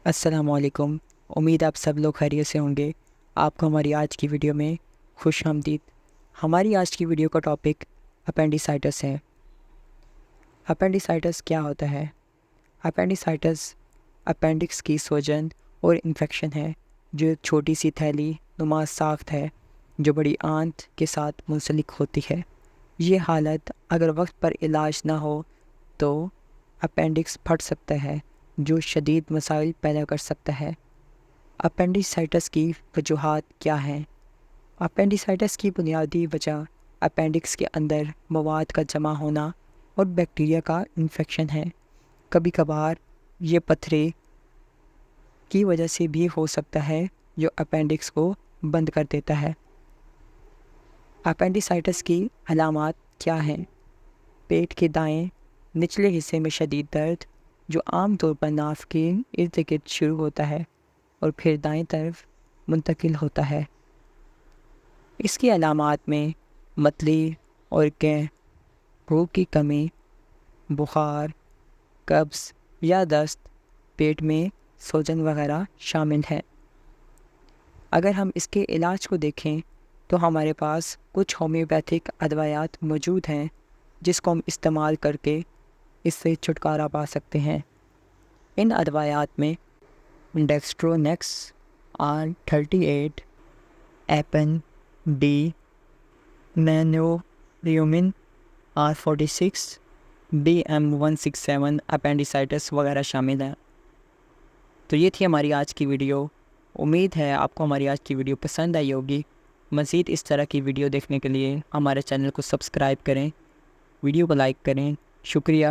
السلام علیکم۔ امید آپ سب لوگ خیریت سے ہوں گے۔ آپ کو ہماری آج کی ویڈیو میں خوش آمدید۔ ہماری آج کی ویڈیو کا ٹاپک اپینڈیسائٹس ہے۔ اپینڈیسائٹس کیا ہوتا ہے؟ اپینڈیسائٹس اپینڈکس کی سوجن اور انفیکشن ہے جو ایک چھوٹی سی تھیلی نما ساخت ہے جو بڑی آنت کے ساتھ منسلک ہوتی ہے۔ یہ حالت اگر وقت پر علاج نہ ہو تو اپینڈکس پھٹ سکتا ہے جو شدید مسائل پیدا کر سکتا ہے۔ اپینڈیسائٹس کی وجوہات کیا ہیں؟ اپینڈیسائٹس کی بنیادی وجہ اپینڈکس کے اندر مواد کا جمع ہونا اور بیکٹیریا کا انفیکشن ہے۔ کبھی کبھار یہ پتھرے کی وجہ سے بھی ہو سکتا ہے جو اپینڈکس کو بند کر دیتا ہے۔ اپینڈیسائٹس کی علامات کیا ہیں؟ پیٹ کے دائیں نچلے حصے میں شدید درد جو عام طور پر ناف کے ارد گرد شروع ہوتا ہے اور پھر دائیں طرف منتقل ہوتا ہے۔ اس کی علامات میں متلی اور بھوک کی کمی، بخار، قبض یا دست، پیٹ میں سوجن وغیرہ شامل ہیں۔ اگر ہم اس کے علاج کو دیکھیں تو ہمارے پاس کچھ ہومیوپیتھک ادویات موجود ہیں جس کو ہم استعمال کر کے اس سے چھٹکارا پا سکتے ہیں۔ ان ادویات میں ڈیکسٹرونیکس R38، ایپن D, نینوریومن R46، DM167 appendicitis وغیرہ شامل ہیں۔ تو یہ تھی ہماری آج کی ویڈیو۔ امید ہے آپ کو ہماری آج کی ویڈیو پسند آئی ہوگی۔ مزید اس طرح کی ویڈیو دیکھنے کے لیے ہمارے چینل کو سبسکرائب کریں، ویڈیو کو لائک کریں۔ شکریہ۔